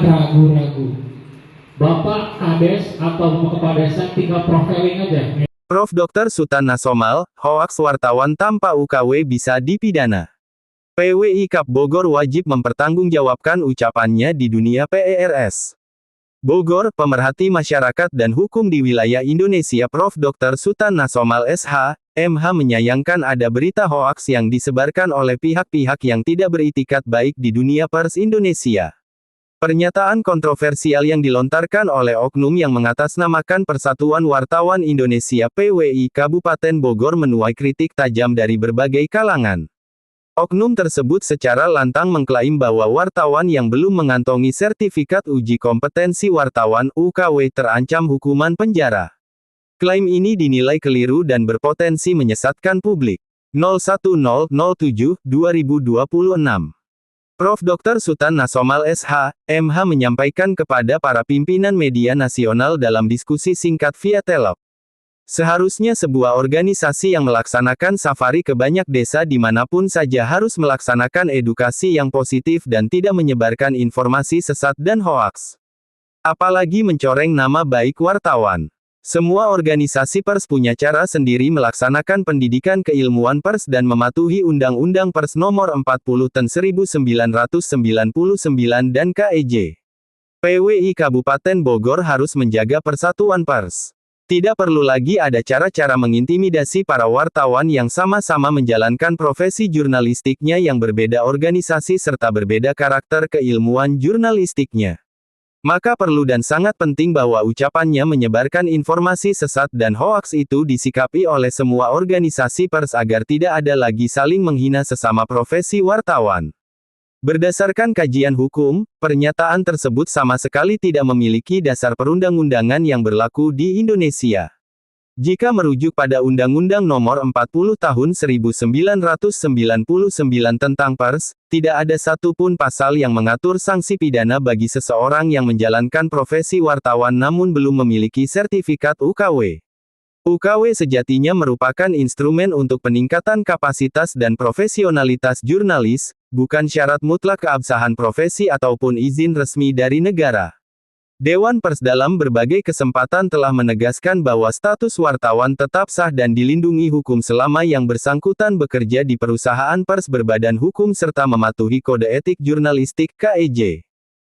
ragu-ragu. Bapak Kades atau Kepadasan tinggal profiling aja. Prof. Dr. Sutan Nasomal, hoaks wartawan tanpa UKW bisa dipidana. PWI Kap Bogor wajib mempertanggungjawabkan ucapannya di dunia PERS. Bogor, pemerhati masyarakat dan hukum di wilayah Indonesia Prof. Dr. Sutan Nasomal SH, MH menyayangkan ada berita hoaks yang disebarkan oleh pihak-pihak yang tidak beritikat baik di dunia pers Indonesia. Pernyataan kontroversial yang dilontarkan oleh oknum yang mengatasnamakan Persatuan Wartawan Indonesia PWI Kabupaten Bogor menuai kritik tajam dari berbagai kalangan. Oknum tersebut secara lantang mengklaim bahwa wartawan yang belum mengantongi sertifikat uji kompetensi wartawan (UKW) terancam hukuman penjara. Klaim ini dinilai keliru dan berpotensi menyesatkan publik. 01.07.2026 Prof. Dr. Sutan Nasomal SH, MH menyampaikan kepada para pimpinan media nasional dalam diskusi singkat via telep. Seharusnya sebuah organisasi yang melaksanakan safari ke banyak desa dimanapun saja harus melaksanakan edukasi yang positif dan tidak menyebarkan informasi sesat dan hoaks. Apalagi mencoreng nama baik wartawan. Semua organisasi pers punya cara sendiri melaksanakan pendidikan keilmuan pers dan mematuhi Undang-Undang Pers Nomor 40 Tahun 1999 dan KEJ. PWI Kabupaten Bogor harus menjaga persatuan pers. Tidak perlu lagi ada cara-cara mengintimidasi para wartawan yang sama-sama menjalankan profesi jurnalistiknya yang berbeda organisasi serta berbeda karakter keilmuan jurnalistiknya. Maka perlu dan sangat penting bahwa ucapannya menyebarkan informasi sesat dan hoaks itu disikapi oleh semua organisasi pers agar tidak ada lagi saling menghina sesama profesi wartawan. Berdasarkan kajian hukum, pernyataan tersebut sama sekali tidak memiliki dasar perundang-undangan yang berlaku di Indonesia. Jika merujuk pada Undang-Undang Nomor 40 Tahun 1999 tentang pers, tidak ada satupun pasal yang mengatur sanksi pidana bagi seseorang yang menjalankan profesi wartawan namun belum memiliki sertifikat UKW. UKW sejatinya merupakan instrumen untuk peningkatan kapasitas dan profesionalitas jurnalis, bukan syarat mutlak keabsahan profesi ataupun izin resmi dari negara. Dewan Pers dalam berbagai kesempatan telah menegaskan bahwa status wartawan tetap sah dan dilindungi hukum selama yang bersangkutan bekerja di perusahaan pers berbadan hukum serta mematuhi Kode Etik Jurnalistik (KEJ).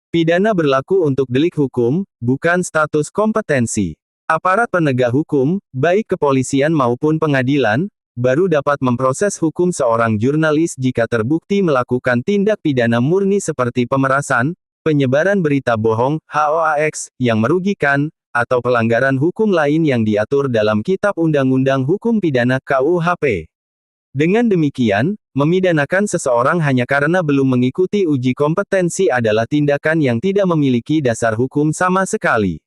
Pidana berlaku untuk delik hukum, bukan status kompetensi. Aparat penegak hukum, baik kepolisian maupun pengadilan, baru dapat memproses hukum seorang jurnalis jika terbukti melakukan tindak pidana murni seperti pemerasan, penyebaran berita bohong, hoax, yang merugikan, atau pelanggaran hukum lain yang diatur dalam Kitab Undang-Undang Hukum Pidana (KUHP). Dengan demikian, memidanakan seseorang hanya karena belum mengikuti uji kompetensi adalah tindakan yang tidak memiliki dasar hukum sama sekali.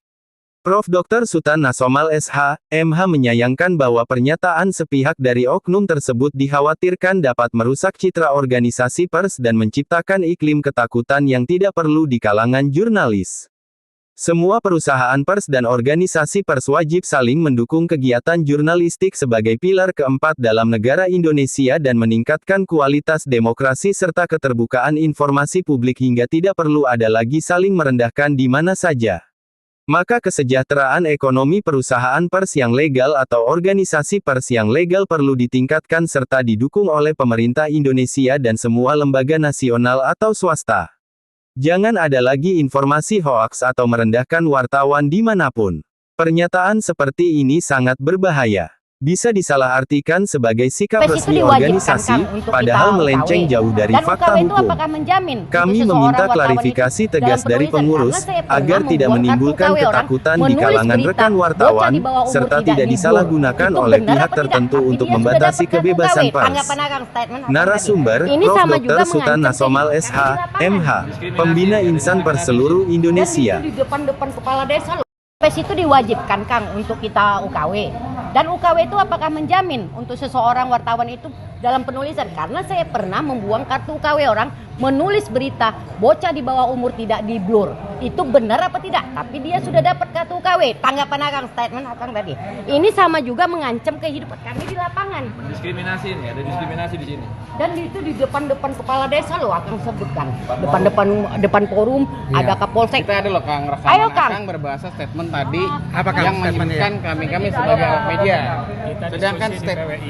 Prof. Dr. Sutan Nasomal SH, MH menyayangkan bahwa pernyataan sepihak dari oknum tersebut dikhawatirkan dapat merusak citra organisasi pers dan menciptakan iklim ketakutan yang tidak perlu di kalangan jurnalis. Semua perusahaan pers dan organisasi pers wajib saling mendukung kegiatan jurnalistik sebagai pilar keempat dalam negara Indonesia dan meningkatkan kualitas demokrasi serta keterbukaan informasi publik hingga tidak perlu ada lagi saling merendahkan di mana saja. Maka kesejahteraan ekonomi perusahaan pers yang legal atau organisasi pers yang legal perlu ditingkatkan serta didukung oleh pemerintah Indonesia dan semua lembaga nasional atau swasta. Jangan ada lagi informasi hoaks atau merendahkan wartawan dimanapun. Pernyataan seperti ini sangat berbahaya. Bisa disalahartikan sebagai sikap resmi organisasi, padahal melenceng jauh dari fakta hukum. Kami meminta klarifikasi tegas dari pengurus, agar tidak menimbulkan ketakutan di kalangan rekan wartawan, serta tidak disalahgunakan oleh pihak tertentu untuk membatasi kebebasan pers. Narasumber, Prof. Dr. Sutan Nasomal SH, MH, Pembina Insan Pers seluruh Indonesia. PES itu diwajibkan, Kang, untuk kita UKW. Dan UKW itu apakah menjamin untuk seseorang wartawan itu dalam penulisan karena saya pernah membuang kartu KW orang, menulis berita bocah di bawah umur tidak di blur. Itu benar apa tidak? Tapi dia sudah dapat kartu KW. Tanggapan Akang, statement Akang tadi. Ini sama juga mengancam kehidupan kami di lapangan. Diskriminasi nih, ada diskriminasi di sini. Dan itu di depan-depan kepala desa loh Akang sebutkan. Depan forum ada Kapolsek. Kita ada loh Kang rekaman Ayo, Kang. Akang berbahasa statement tadi Apa, Kang, yang statementnya? menyebutkan kami sebagai awak media. Sedangkan statement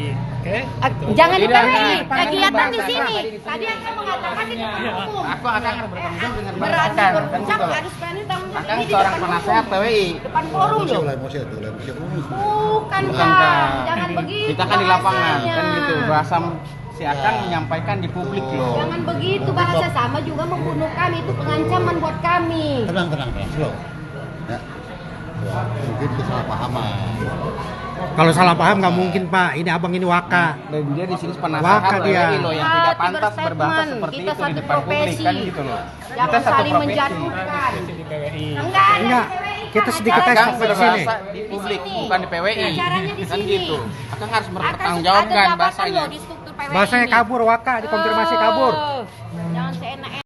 Jangan di Tidak, PWI, Kang. kegiatan di Bahasa sini. Akang. Tadi Akang mengatakan di depan umum. aku akan bertanggung jawab dengan bahasa Berarti Akang, kan berucap gitu loh. harus berani tanggung jawab. Akang Ini di seorang depan penasehat umum. PWI. Depan forum loh. Bukan Bukan, Kang, Kang. jangan begitu. Kita kan di lapangan bahasanya. kan gitu. Bahasa si Akang menyampaikan di publik loh. Jangan begitu bahasa sama juga membunuh kami itu pengancaman buat kami. Tenang, slow. Ya. Mungkin kesalahpahaman. Kalau salah paham nggak mungkin Pak. Ini abang ini waka. Dan dia di sini Waka penasehat dia. PWI loh yang tidak Hati pantas berstatement. berbahasa seperti Kita itu di satu depan publik profesi. kan gitu loh. Jangan Kita satu saling profesi. menjatuhkan. Enggak, ada Enggak. di PWI, Kita Kang. sedikit Acaranya tes Akang di berbahasa sini. di publik sini. bukan di PWI. Acaranya di Kan sini. gitu. Akang harus Akan bertanggung ada jawabkan jabatan bahasanya. loh di struktur PWI Bahasanya ini. kabur waka, dikonfirmasi kabur. Oh.